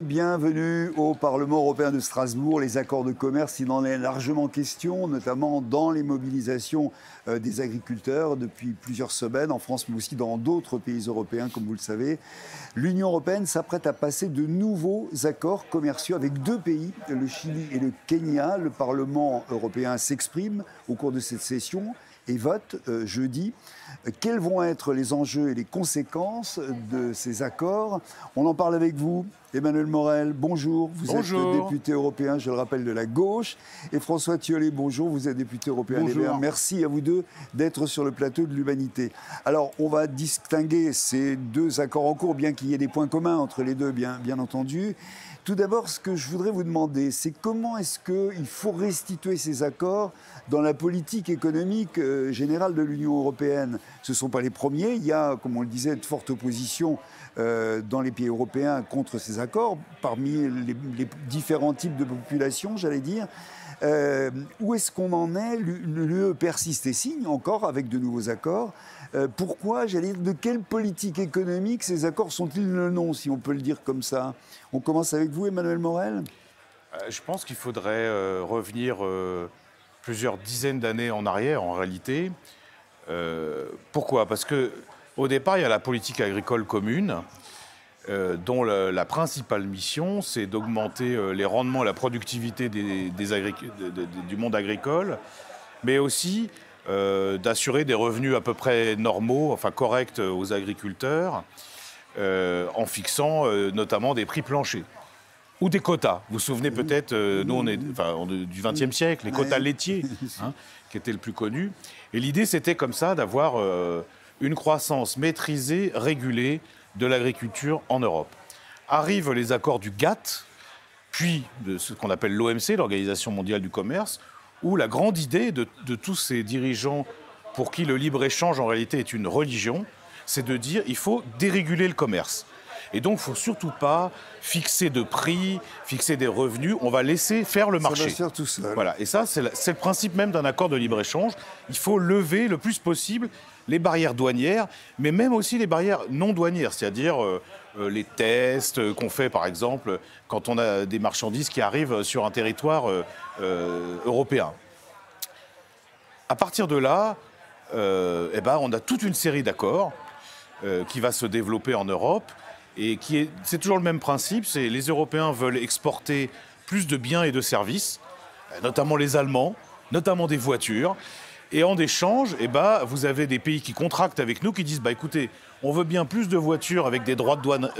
Bienvenue au Parlement européen de Strasbourg. Les accords de commerce, il en est largement question, notamment dans les mobilisations des agriculteurs depuis plusieurs semaines, en France mais aussi dans d'autres pays européens, comme vous le savez. L'Union européenne s'apprête à passer de nouveaux accords commerciaux avec deux pays, le Chili et le Kenya. Le Parlement européen s'exprime au cours de cette session et vote jeudi. Quels vont être les enjeux et les conséquences de ces accords? On en parle avec vous, Emmanuel Morel, bonjour. Vous êtes député européen, je le rappelle, de la gauche. Et François Thiollet, bonjour. Vous êtes député européen des Verts. Merci à vous deux d'être sur le plateau de l'Humanité. Alors, on va distinguer ces deux accords en cours, bien qu'il y ait des points communs entre les deux, bien entendu. Tout d'abord, ce que je voudrais vous demander, c'est comment est-ce qu'il faut restituer ces accords dans la politique économique générale de l'Union européenne? Ce ne sont pas les premiers. Il y a, comme on le disait, de fortes oppositions dans les pays européens contre ces accords, parmi les différents types de populations, j'allais dire. Où est-ce qu'on en est? L'UE persiste et signe encore avec de nouveaux accords. Pourquoi, j'allais dire, de quelle politique économique ces accords sont-ils le nom, si on peut le dire comme ça? On commence avec vous, Emmanuel Morel. Je pense qu'il faudrait revenir plusieurs dizaines d'années en arrière, en réalité. Pourquoi? Parce qu'au départ, il y a la politique agricole commune, dont la principale mission, c'est d'augmenter les rendements et la productivité du monde agricole, mais aussi d'assurer des revenus à peu près normaux, enfin corrects aux agriculteurs, en fixant notamment des prix planchers. Ou des quotas. Vous vous souvenez peut-être, nous on est du XXe siècle, les quotas laitiers, qui étaient le plus connu. Et l'idée c'était comme ça d'avoir une croissance maîtrisée, régulée de l'agriculture en Europe. Arrivent les accords du GATT, puis de ce qu'on appelle l'OMC, l'Organisation mondiale du commerce, où la grande idée de tous ces dirigeants pour qui le libre-échange en réalité est une religion, c'est de dire qu'il faut déréguler le commerce. Et donc, il ne faut surtout pas fixer de prix, fixer des revenus. On va laisser faire le marché. Ça va se faire tout seul. Voilà. Et ça, c'est le principe même d'un accord de libre-échange. Il faut lever le plus possible les barrières douanières, mais même aussi les barrières non douanières, c'est-à-dire les tests qu'on fait, par exemple, quand on a des marchandises qui arrivent sur un territoire européen. À partir de là, on a toute une série d'accords qui va se développer en Europe. Et c'est toujours le même principe, c'est les Européens veulent exporter plus de biens et de services, notamment les Allemands, notamment des voitures. Et en échange, vous avez des pays qui contractent avec nous, qui disent écoutez, on veut bien plus de voitures avec des droits de douane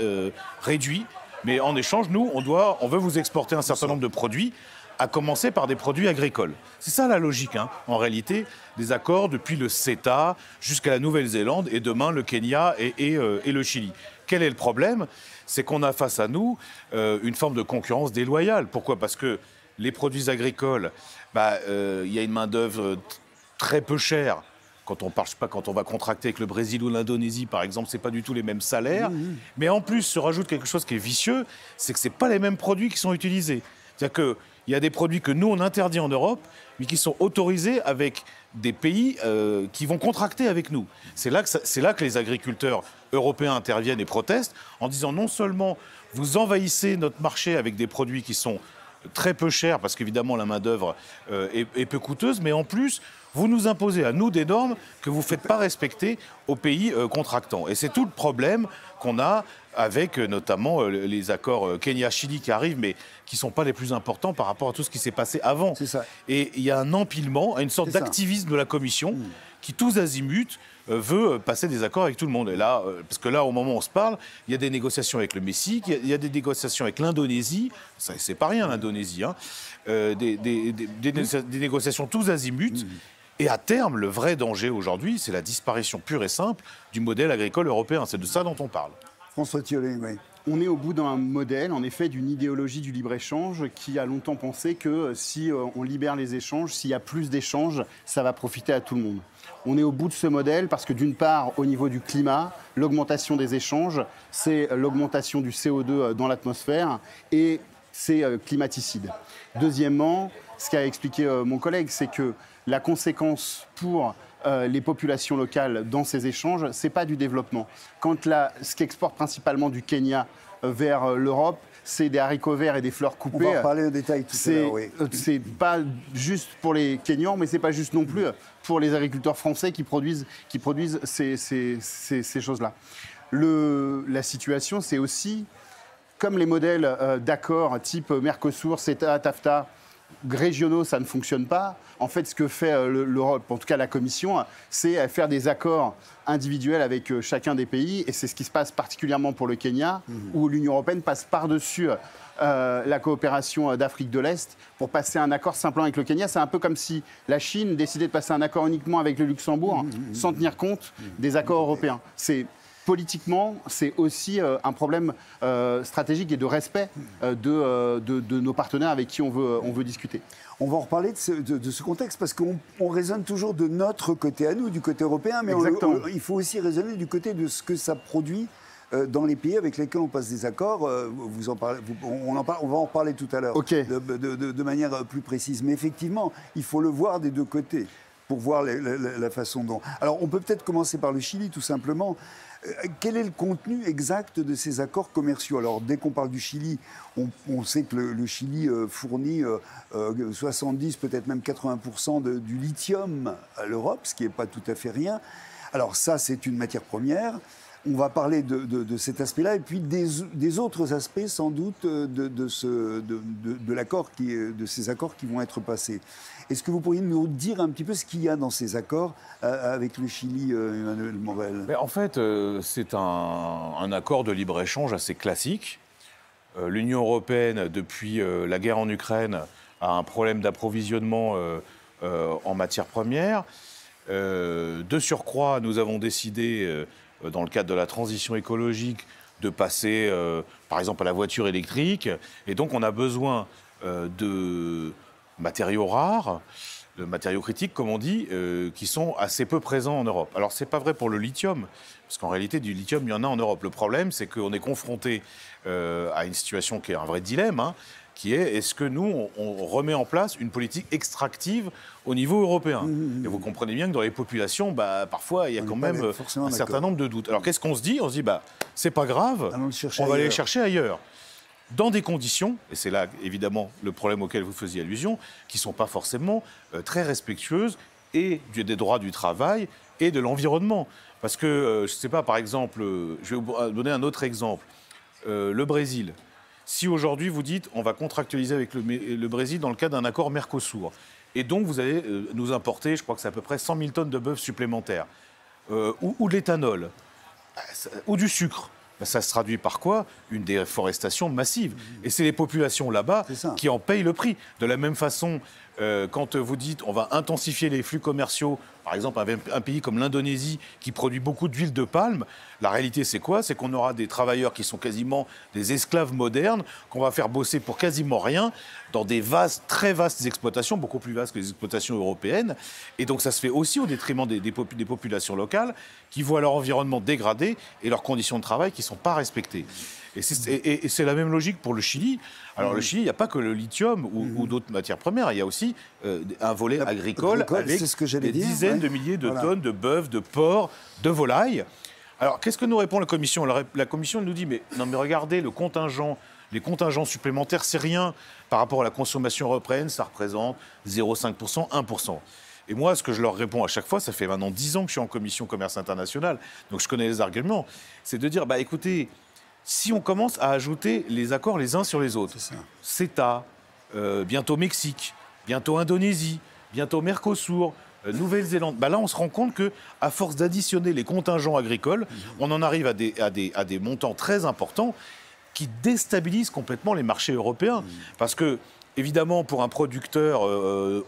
réduits, mais en échange, nous, on veut vous exporter un certain nombre de produits, à commencer par des produits agricoles. C'est ça la logique, en réalité, des accords depuis le CETA jusqu'à la Nouvelle-Zélande et demain le Kenya et le Chili. Quel est le problème? C'est qu'on a face à nous une forme de concurrence déloyale. Pourquoi? Parce que les produits agricoles, y a une main-d'œuvre très peu chère. Quand on va contracter avec le Brésil ou l'Indonésie, par exemple, ce n'est pas du tout les mêmes salaires. Mais en plus, se rajoute quelque chose qui est vicieux, c'est que ce n'est pas les mêmes produits qui sont utilisés. C'est-à-dire qu'il y a des produits que nous, on interdit en Europe, mais qui sont autorisés avec des pays qui vont contracter avec nous. C'est là que les agriculteurs européens interviennent et protestent en disant non seulement vous envahissez notre marché avec des produits qui sont très peu chers, parce qu'évidemment la main-d'œuvre est peu coûteuse, mais en plus, vous nous imposez à nous des normes que vous ne faites pas respecter aux pays contractants. Et c'est tout le problème qu'on a avec notamment les accords Kenya-Chili qui arrivent, mais qui ne sont pas les plus importants par rapport à tout ce qui s'est passé avant. C'est ça. Et il y a un empilement, une sorte d'activisme de la Commission qui, tous azimuts, veut passer des accords avec tout le monde. Et là, parce que là, au moment où on se parle, il y a des négociations avec le Mexique, il y a des négociations avec l'Indonésie, c'est pas rien l'Indonésie, des négociations tous azimuts. Et à terme, le vrai danger aujourd'hui, c'est la disparition pure et simple du modèle agricole européen. C'est de ça dont on parle. François Thiollet, oui. On est au bout d'un modèle, en effet, d'une idéologie du libre-échange qui a longtemps pensé que si on libère les échanges, s'il y a plus d'échanges, ça va profiter à tout le monde. On est au bout de ce modèle parce que d'une part, au niveau du climat, l'augmentation des échanges, c'est l'augmentation du CO2 dans l'atmosphère et c'est climaticide. Deuxièmement, ce qu'a expliqué mon collègue, c'est que la conséquence pour les populations locales dans ces échanges, ce n'est pas du développement. Quand ce qu'exporte principalement du Kenya vers l'Europe, c'est des haricots verts et des fleurs coupées. On va en parler en détail tout à l'heure, oui. C'est pas juste pour les Kenyans, mais c'est pas juste non plus pour les agriculteurs français qui produisent ces choses-là. La situation, c'est aussi, comme les modèles d'accords type Mercosur, CETA, TAFTA, régionaux, ça ne fonctionne pas. En fait, ce que fait l'Europe, en tout cas la Commission, c'est faire des accords individuels avec chacun des pays. Et c'est ce qui se passe particulièrement pour le Kenya, où l'Union européenne passe par-dessus la coopération d'Afrique de l'Est pour passer un accord simplement avec le Kenya. C'est un peu comme si la Chine décidait de passer un accord uniquement avec le Luxembourg, sans tenir compte des accords européens. Politiquement, c'est aussi un problème stratégique et de respect de nos partenaires avec qui on veut discuter. On va en reparler de ce contexte parce qu'on raisonne toujours de notre côté à nous, du côté européen, mais il faut aussi raisonner du côté de ce que ça produit dans les pays avec lesquels on passe des accords. On va en reparler tout à l'heure de manière plus précise. Mais effectivement, il faut le voir des deux côtés pour voir la façon dont... Alors, on peut peut-être commencer par le Chili, tout simplement. Quel est le contenu exact de ces accords commerciaux? Alors, dès qu'on parle du Chili, on sait que le Chili fournit 70, peut-être même 80% du lithium à l'Europe, ce qui n'est pas tout à fait rien. Alors ça, c'est une matière première. On va parler de cet aspect-là et puis des autres aspects, sans doute, de ces accords qui vont être passés. Est-ce que vous pourriez nous dire un petit peu ce qu'il y a dans ces accords avec le Chili, Emmanuel Morel? Mais en fait, c'est un accord de libre-échange assez classique. L'Union européenne, depuis la guerre en Ukraine, a un problème d'approvisionnement en matières premières. De surcroît, nous avons décidé, dans le cadre de la transition écologique, de passer, par exemple, à la voiture électrique. Et donc, on a besoin de matériaux rares, de matériaux critiques, comme on dit, qui sont assez peu présents en Europe. Alors, ce n'est pas vrai pour le lithium, parce qu'en réalité, du lithium, il y en a en Europe. Le problème, c'est qu'on est confronté à une situation qui est un vrai dilemme, qui est, est-ce que nous, on remet en place une politique extractive au niveau européen? Et vous comprenez bien que dans les populations, parfois, il y a quand même un certain nombre de doutes. Alors, qu'est-ce qu'on se dit? On se dit, c'est pas grave, on va aller les chercher ailleurs. Dans des conditions, et c'est là évidemment le problème auquel vous faisiez allusion, qui ne sont pas forcément très respectueuses et des droits du travail et de l'environnement. Parce que, je ne sais pas, par exemple, je vais vous donner un autre exemple, le Brésil. Si aujourd'hui vous dites on va contractualiser avec le Brésil dans le cadre d'un accord Mercosur, et donc vous allez nous importer, je crois que c'est à peu près 100 000 tonnes de bœuf supplémentaires, ou de l'éthanol, ou du sucre, ça se traduit par quoi? Une déforestation massive. Et c'est les populations là-bas qui en payent le prix. De la même façon, quand vous dites on va intensifier les flux commerciaux, par exemple un pays comme l'Indonésie qui produit beaucoup d'huile de palme, la réalité c'est quoi? C'est qu'on aura des travailleurs qui sont quasiment des esclaves modernes, qu'on va faire bosser pour quasiment rien, dans des très vastes exploitations, beaucoup plus vastes que les exploitations européennes. Et donc ça se fait aussi au détriment des populations locales qui voient leur environnement dégradé et leurs conditions de travail qui ne sont pas respectées. Et c'est la même logique pour le Chili. Alors le Chili, il n'y a pas que le lithium ou d'autres matières premières, il y a aussi un volet agricole avec des dizaines de milliers de tonnes de bœuf, de porc, de volailles. Alors qu'est-ce que nous répond la Commission? La Commission elle nous dit, mais regardez, les contingents supplémentaires, c'est rien. Par rapport à la consommation européenne, ça représente 0,5%, 1%. Et moi, ce que je leur réponds à chaque fois, ça fait maintenant 10 ans que je suis en commission commerce international, donc je connais les arguments, c'est de dire, écoutez, si on commence à ajouter les accords les uns sur les autres, CETA, bientôt Mexique, bientôt Indonésie, bientôt Mercosur, Nouvelle-Zélande, là on se rend compte qu'à force d'additionner les contingents agricoles, on en arrive à des montants très importants qui déstabilisent complètement les marchés européens. Parce que, évidemment, pour un producteur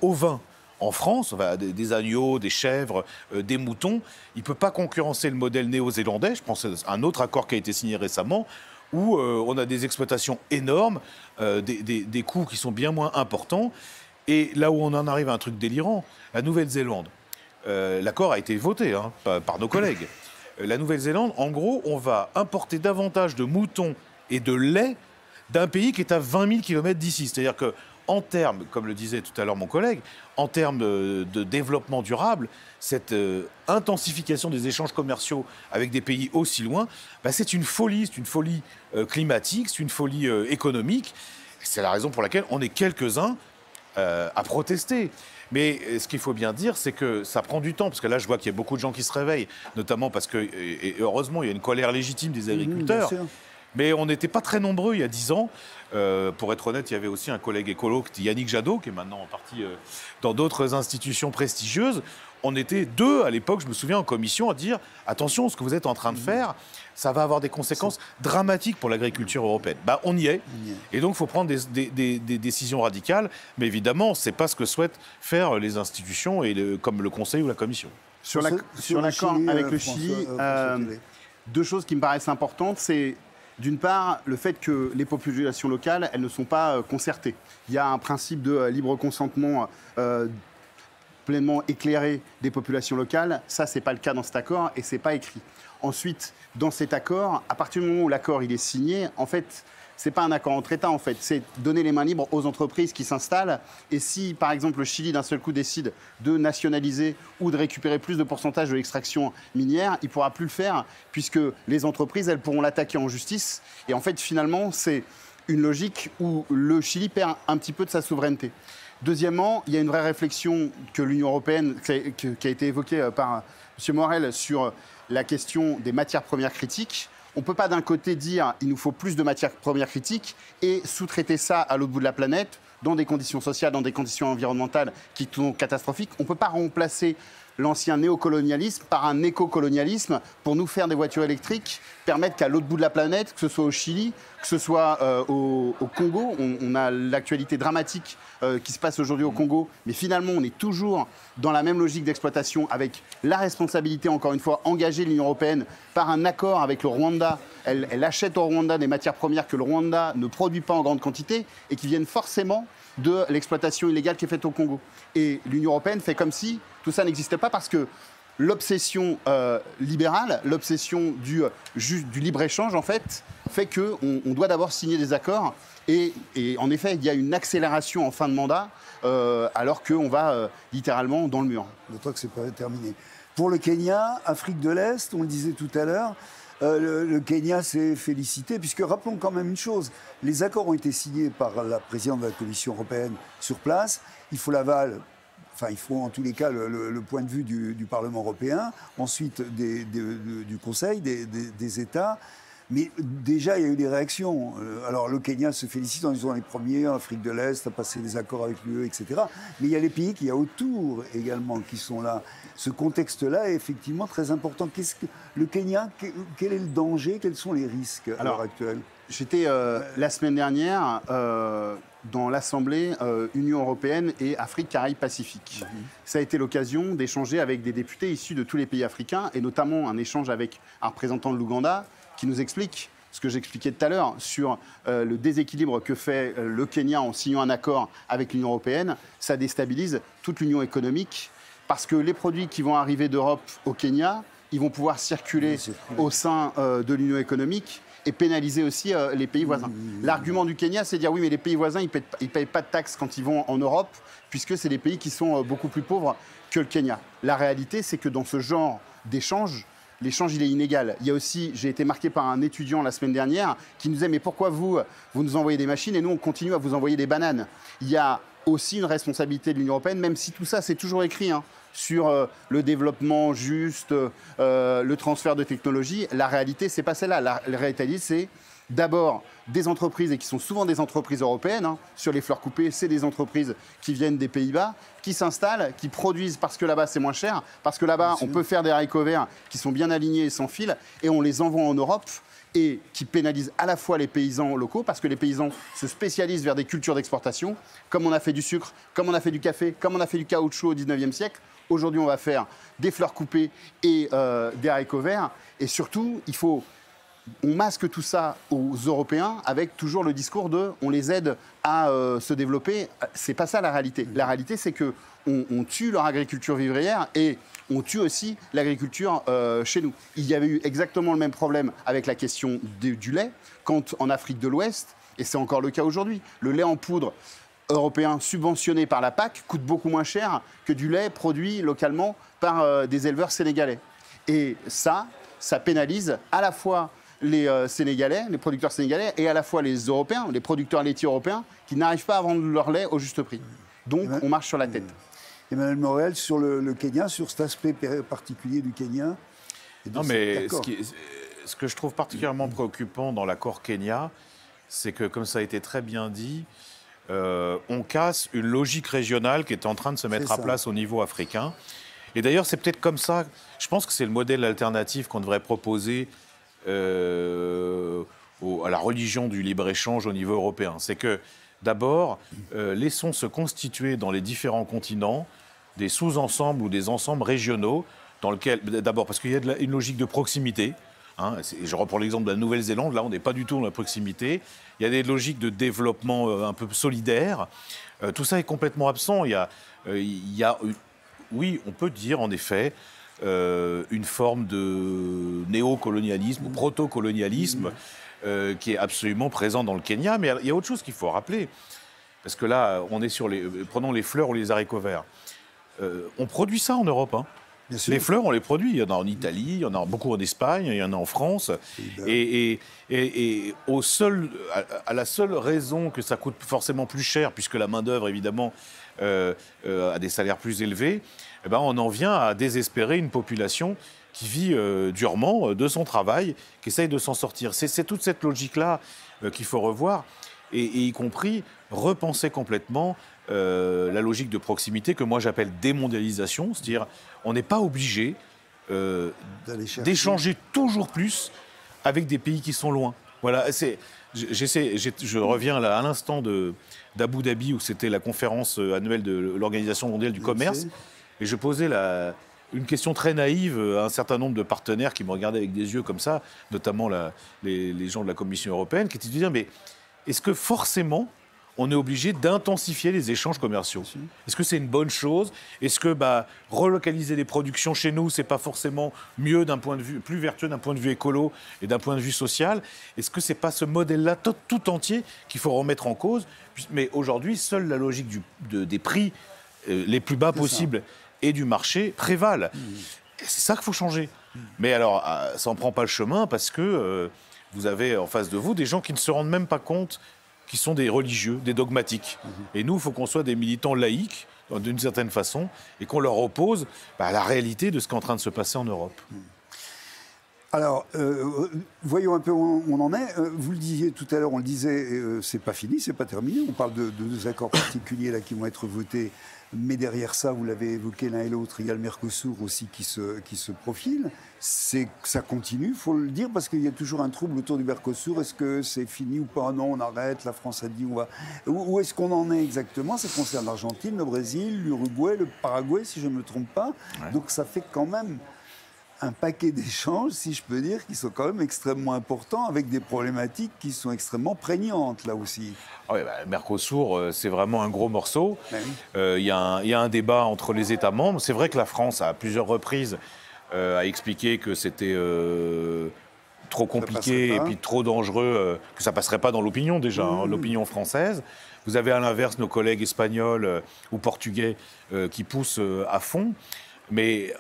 ovin, en France, des agneaux, des chèvres, des moutons, il ne peut pas concurrencer le modèle néo-zélandais. Je pense à un autre accord qui a été signé récemment, où on a des exploitations énormes, des coûts qui sont bien moins importants. Et là où on en arrive à un truc délirant, la Nouvelle-Zélande, l'accord a été voté par nos collègues. La Nouvelle-Zélande, en gros, on va importer davantage de moutons et de lait d'un pays qui est à 20 000 km d'ici. C'est-à-dire que en termes, comme le disait tout à l'heure mon collègue, en termes de développement durable, cette intensification des échanges commerciaux avec des pays aussi loin, bah, c'est une folie climatique, c'est une folie économique. C'est la raison pour laquelle on est quelques-uns à protester. Mais ce qu'il faut bien dire, c'est que ça prend du temps, parce que là, je vois qu'il y a beaucoup de gens qui se réveillent, notamment parce que, et heureusement, il y a une colère légitime des agriculteurs. Mais on n'était pas très nombreux il y a 10 ans. Pour être honnête, il y avait aussi un collègue écolo, Yannick Jadot, qui est maintenant parti dans d'autres institutions prestigieuses. On était 2 à l'époque, je me souviens, en commission, à dire « Attention, ce que vous êtes en train de faire, ça va avoir des conséquences dramatiques pour l'agriculture européenne. » Bah, on y est. Et donc, il faut prendre des décisions radicales. Mais évidemment, ce n'est pas ce que souhaitent faire les institutions, comme le Conseil ou la Commission. Sur l'accord avec le Chili, 2 choses qui me paraissent importantes, c'est d'une part le fait que les populations locales, elles ne sont pas concertées. Il y a un principe de libre consentement pleinement éclairé des populations locales. Ça, ce n'est pas le cas dans cet accord et ce n'est pas écrit. Ensuite, dans cet accord, à partir du moment où l'accord il est signé, en fait, ce n'est pas un accord entre États, en fait. C'est donner les mains libres aux entreprises qui s'installent. Et si, par exemple, le Chili, d'un seul coup, décide de nationaliser ou de récupérer plus de pourcentage de l'extraction minière, il ne pourra plus le faire, puisque les entreprises, elles pourront l'attaquer en justice. Et en fait, finalement, c'est une logique où le Chili perd un petit peu de sa souveraineté. Deuxièmement, il y a une vraie réflexion que l'Union européenne, qui a été évoquée par M. Morel sur la question des matières premières critiques. On ne peut pas d'un côté dire il nous faut plus de matières premières critiques et sous-traiter ça à l'autre bout de la planète dans des conditions sociales, dans des conditions environnementales qui sont catastrophiques. On ne peut pas remplacer l'ancien néocolonialisme par un éco-colonialisme pour nous faire des voitures électriques, permettre qu'à l'autre bout de la planète, que ce soit au Chili, que ce soit au Congo, on a l'actualité dramatique qui se passe aujourd'hui au Congo, mais finalement on est toujours dans la même logique d'exploitation avec la responsabilité, encore une fois, engagée de l'Union européenne par un accord avec le Rwanda. Elle achète au Rwanda des matières premières que le Rwanda ne produit pas en grande quantité et qui viennent forcément de l'exploitation illégale qui est faite au Congo. Et l'Union européenne fait comme si tout ça n'existait pas parce que l'obsession libérale, l'obsession du libre-échange, en fait qu'on doit d'abord signer des accords. Et en effet, il y a une accélération en fin de mandat, alors qu'on va littéralement dans le mur. D'autant que ce n'est pas terminé. Pour le Kenya, Afrique de l'Est, on le disait tout à l'heure, le Kenya s'est félicité, puisque rappelons quand même une chose, les accords ont été signés par la présidente de la Commission européenne sur place, il faut l'aval. Enfin, il faut en tous les cas le point de vue du Parlement européen, ensuite du Conseil, des États. Mais déjà, il y a eu des réactions. Alors, le Kenya se félicite en disant les premiers, Afrique de l'Est, a passé des accords avec l'UE, etc. Mais il y a les pays qu'il y a autour également qui sont là. Ce contexte-là est effectivement très important. Qu'est-ce que le Kenya, quel est le danger, quels sont les risques à l'heure actuelle? J'étais la semaine dernière dans l'Assemblée Union européenne et Afrique, Caraïbes, Pacifique. Ça a été l'occasion d'échanger avec des députés issus de tous les pays africains, et notamment un échange avec un représentant de l'Ouganda qui nous explique ce que j'expliquais tout à l'heure sur le déséquilibre que fait le Kenya en signant un accord avec l'Union européenne. Ça déstabilise toute l'Union économique parce que les produits qui vont arriver d'Europe au Kenya, ils vont pouvoir circuler au sein de l'Union économique et pénaliser aussi les pays voisins. L'argument du Kenya, c'est de dire oui, mais les pays voisins, ils ne payent pas de taxes quand ils vont en Europe, puisque c'est des pays qui sont beaucoup plus pauvres que le Kenya. La réalité, c'est que dans ce genre d'échange, l'échange, il est inégal. Il y a aussi, j'ai été marqué par un étudiant la semaine dernière qui nous disait mais pourquoi vous nous envoyez des machines et nous, on continue à vous envoyer des bananes. Il y a aussi une responsabilité de l'Union européenne, même si tout ça, c'est toujours écrit, sur le développement juste, le transfert de technologie. La réalité, c'est pas celle-là. La réalité, c'est d'abord des entreprises, et qui sont souvent des entreprises européennes. Sur les fleurs coupées, c'est des entreprises qui viennent des Pays-Bas, qui s'installent, qui produisent parce que là-bas, c'est moins cher, parce que là-bas, on peut faire des haricots verts qui sont bien alignés et sans fil, et on les envoie en Europe, et qui pénalisent à la fois les paysans locaux, parce que les paysans se spécialisent vers des cultures d'exportation, comme on a fait du sucre, comme on a fait du café, comme on a fait du caoutchouc au 19e siècle. Aujourd'hui, on va faire des fleurs coupées et des haricots verts. Et surtout, on masque tout ça aux Européens avec toujours le discours de on les aide à se développer. C'est pas ça la réalité. La réalité, c'est que on tue leur agriculture vivrière et on tue aussi l'agriculture chez nous. Il y avait eu exactement le même problème avec la question du lait, quand en Afrique de l'Ouest, et c'est encore le cas aujourd'hui, le lait en poudre européen subventionné par la PAC coûte beaucoup moins cher que du lait produit localement par des éleveurs sénégalais. Et ça pénalise à la fois les Sénégalais, les producteurs sénégalais, et à la fois les Européens, les producteurs laitiers européens, qui n'arrivent pas à vendre leur lait au juste prix. Donc on marche sur la tête. Emmanuel Morel, sur le Kenya, sur cet aspect particulier du Kenya. Non, mais ce que je trouve particulièrement préoccupant dans l'accord Kenya, c'est que, comme ça a été très bien dit, on casse une logique régionale qui est en train de se mettre à place au niveau africain. Et d'ailleurs, c'est peut-être comme ça, je pense que c'est le modèle alternatif qu'on devrait proposer à la religion du libre-échange au niveau européen. C'est que, d'abord, laissons se constituer dans les différents continents des sous-ensembles ou des ensembles régionaux dans lesquels, d'abord, parce qu'il y a une logique de proximité. Hein, je reprends l'exemple de la Nouvelle-Zélande, là on n'est pas du tout dans la proximité. Il y a des logiques de développement un peu solidaires. Tout ça est complètement absent. Oui, on peut dire en effet une forme de néocolonialisme ou proto-colonialisme qui est absolument présent dans le Kenya. Mais il y a autre chose qu'il faut rappeler. Parce que là, on est sur prenons les fleurs ou les haricots verts. On produit ça en Europe, hein. Les fleurs, on les produit. Il y en a en Italie, il y en a beaucoup en Espagne, il y en a en France. Et à la seule raison que ça coûte forcément plus cher, puisque la main-d'œuvre, évidemment, a des salaires plus élevés, eh ben, on en vient à désespérer une population qui vit durement de son travail, qui essaye de s'en sortir. C'est toute cette logique-là qu'il faut revoir, et y compris repenser complètement la logique de proximité que moi j'appelle démondialisation, c'est-à-dire on n'est pas obligé d'échanger toujours plus avec des pays qui sont loin. Voilà, je reviens là à l'instant d'Abu Dhabi où c'était la conférence annuelle de l'Organisation mondiale du commerce et je posais une question très naïve à un certain nombre de partenaires qui me regardaient avec des yeux comme ça, notamment les gens de la Commission européenne, qui étaient de dire mais est-ce que forcément on est obligé d'intensifier les échanges commerciaux? Est-ce que c'est une bonne chose? Est-ce que relocaliser les productions chez nous, c'est pas forcément mieux d'un point de vue, plus vertueux d'un point de vue écolo et d'un point de vue social? Est-ce que c'est pas ce modèle-là tout entier qu'il faut remettre en cause? Mais aujourd'hui, seule la logique des prix les plus bas possibles et du marché prévalent. Et c'est ça qu'il faut changer. Mais alors, ça n'en prend pas le chemin parce que vous avez en face de vous des gens qui ne se rendent même pas compte qui sont des religieux, des dogmatiques. Et nous, il faut qu'on soit des militants laïques, d'une certaine façon, et qu'on leur oppose la réalité de ce qui est en train de se passer en Europe. Alors, voyons un peu où on en est. Vous le disiez tout à l'heure, on le disait, c'est pas fini, c'est pas terminé. On parle de deux accords particuliers là, qui vont être votés. Mais derrière ça, vous l'avez évoqué l'un et l'autre, il y a le Mercosur aussi qui se profile. Ça continue, il faut le dire, parce qu'il y a toujours un trouble autour du Mercosur. Est-ce que c'est fini ou pas? Non, on arrête, la France a dit on va... Où est-ce qu'on en est exactement? Ça concerne l'Argentine, le Brésil, l'Uruguay, le Paraguay, si je ne me trompe pas. Ouais. Donc ça fait quand même un paquet d'échanges, si je peux dire, qui sont quand même extrêmement importants, avec des problématiques qui sont extrêmement prégnantes, là aussi. Ah oui, Mercosur, c'est vraiment un gros morceau. Oui. Il y a un débat entre les États membres. C'est vrai que la France, à plusieurs reprises, a expliqué que c'était trop compliqué et puis trop dangereux, que ça ne passerait pas dans l'opinion déjà, l'opinion française. Vous avez à l'inverse nos collègues espagnols ou portugais qui poussent à fond. Mais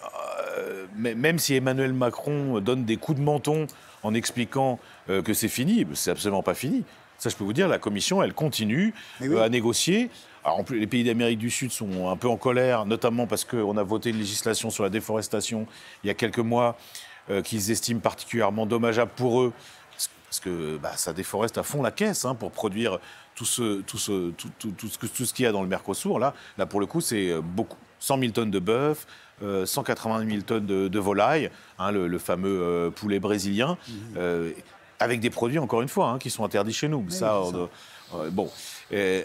même si Emmanuel Macron donne des coups de menton en expliquant que c'est fini, c'est absolument pas fini. Ça, je peux vous dire, la Commission, elle continue à négocier. Alors, en plus, les pays d'Amérique du Sud sont un peu en colère, notamment parce qu'on a voté une législation sur la déforestation il y a quelques mois qu'ils estiment particulièrement dommageable pour eux, parce que ça déforeste à fond la caisse pour produire tout ce qu'il y a dans le Mercosur. Là, pour le coup, c'est beaucoup. 100 000 tonnes de bœuf, 180 000 tonnes de volaille, le fameux poulet brésilien, avec des produits, encore une fois, qui sont interdits chez nous. Bon.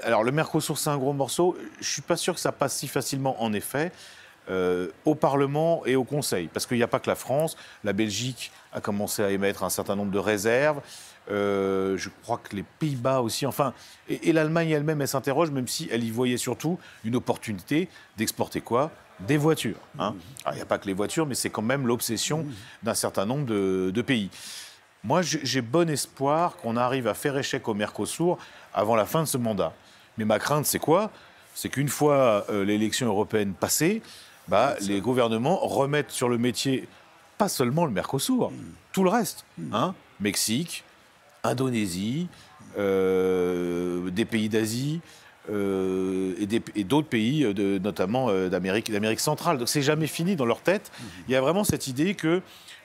Alors, le Mercosur, c'est un gros morceau. Je ne suis pas sûr que ça passe si facilement, en effet, au Parlement et au Conseil. Parce qu'il n'y a pas que la France. La Belgique a commencé à émettre un certain nombre de réserves. Je crois que les Pays-Bas aussi, et l'Allemagne elle-même, elle s'interroge, même si elle y voyait surtout une opportunité d'exporter quoi? Des voitures. Alors, il n'y a pas que les voitures, mais c'est quand même l'obsession d'un certain nombre de pays. Moi, j'ai bon espoir qu'on arrive à faire échec au Mercosur avant la fin de ce mandat. Mais ma crainte, c'est quoi? C'est qu'une fois l'élection européenne passée, les gouvernements remettent sur le métier pas seulement le Mercosur, tout le reste. Hein, Mexique, Indonésie, des pays d'Asie et d'autres pays, notamment d'Amérique centrale. Donc c'est jamais fini dans leur tête. Il y a vraiment cette idée que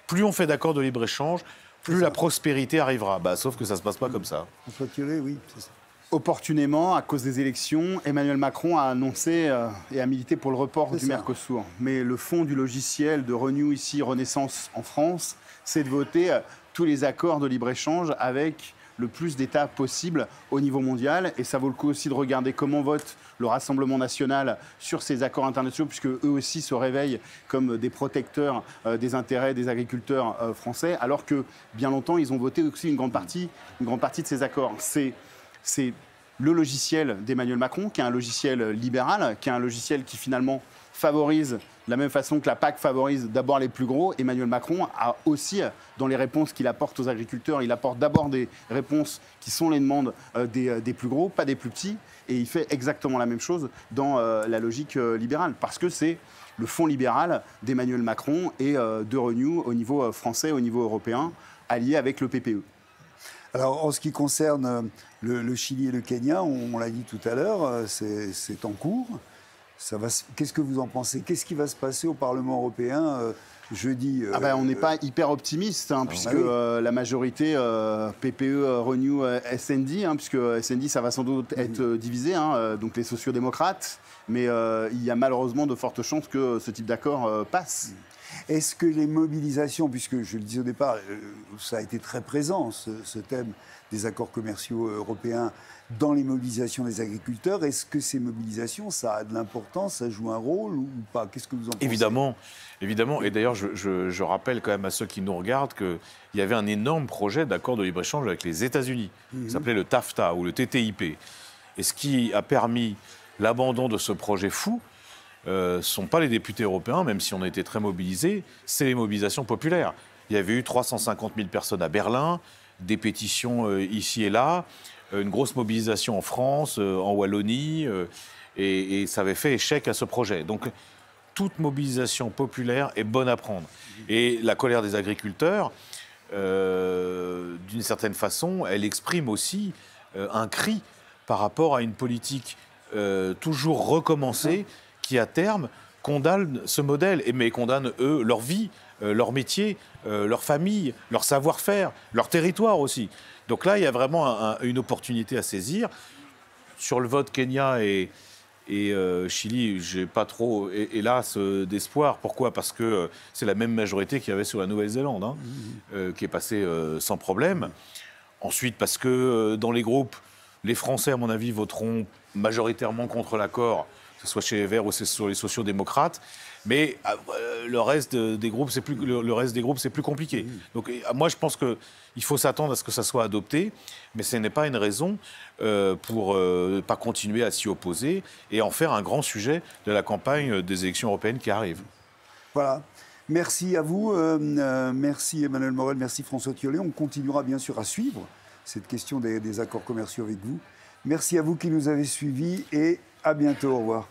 plus on fait d'accords de libre-échange, plus la prospérité arrivera. Sauf que ça ne se passe pas comme ça. François Thiolet, oui, c'est ça. Opportunément, à cause des élections, Emmanuel Macron a annoncé et a milité pour le report du Mercosur. Mais le fond du logiciel de Renew ici, Renaissance en France, c'est de voter tous les accords de libre-échange avec le plus d'États possible au niveau mondial. Et ça vaut le coup aussi de regarder comment vote le Rassemblement national sur ces accords internationaux, puisque eux aussi se réveillent comme des protecteurs des intérêts des agriculteurs français, alors que bien longtemps, ils ont voté aussi une grande partie de ces accords. C'est le logiciel d'Emmanuel Macron, qui est un logiciel libéral, qui est un logiciel qui finalement favorise, de la même façon que la PAC favorise d'abord les plus gros. Emmanuel Macron a aussi, dans les réponses qu'il apporte aux agriculteurs, il apporte d'abord des réponses qui sont les demandes des plus gros, pas des plus petits. Et il fait exactement la même chose dans la logique libérale, parce que c'est le fond libéral d'Emmanuel Macron et de Renew au niveau français, au niveau européen, allié avec le PPE. Alors, en ce qui concerne le Chili et le Kenya, on l'a dit tout à l'heure, c'est en cours. Qu'est-ce que vous en pensez? Qu'est-ce qui va se passer au Parlement européen jeudi? On n'est pas hyper optimiste, puisque la majorité PPE, Renew, SND, puisque SND, ça va sans doute être divisé, donc les sociodémocrates. Mais il y a malheureusement de fortes chances que ce type d'accord passe. Est-ce que les mobilisations, puisque je le disais au départ, ça a été très présent, ce thème des accords commerciaux européens dans les mobilisations des agriculteurs, est-ce que ces mobilisations, ça a de l'importance, ça joue un rôle ou pas? Qu'est-ce que vous en pensez? Évidemment. Et d'ailleurs, je rappelle quand même à ceux qui nous regardent qu'il y avait un énorme projet d'accord de libre-échange avec les États-Unis, qui s'appelait le TAFTA ou le TTIP. Et ce qui a permis l'abandon de ce projet fou, ne sont pas les députés européens, même si on a été très mobilisés, c'est les mobilisations populaires. Il y avait eu 350 000 personnes à Berlin, des pétitions ici et là, une grosse mobilisation en France, en Wallonie, et ça avait fait échec à ce projet. Donc, toute mobilisation populaire est bonne à prendre. Et la colère des agriculteurs, d'une certaine façon, elle exprime aussi un cri par rapport à une politique toujours recommencée, qui, à terme, condamnent ce modèle, mais condamnent, eux, leur vie, leur métier, leur famille, leur savoir-faire, leur territoire aussi. Donc là, il y a vraiment une opportunité à saisir. Sur le vote Kenya et Chili, je n'ai pas trop, hélas, d'espoir. Pourquoi? Parce que c'est la même majorité qu'il y avait sur la Nouvelle-Zélande, qui est passée sans problème. Ensuite, parce que dans les groupes, les Français, à mon avis, voteront majoritairement contre l'accord, que ce soit chez les Verts ou sur les sociaux-démocrates, mais le reste des groupes, c'est plus compliqué. Donc moi, je pense qu'il faut s'attendre à ce que ça soit adopté, mais ce n'est pas une raison pour ne pas continuer à s'y opposer et en faire un grand sujet de la campagne des élections européennes qui arrivent. Voilà. Merci à vous, merci Emmanuel Morel, merci François Thiolet. On continuera bien sûr à suivre cette question des accords commerciaux avec vous. Merci à vous qui nous avez suivis et à bientôt. Au revoir.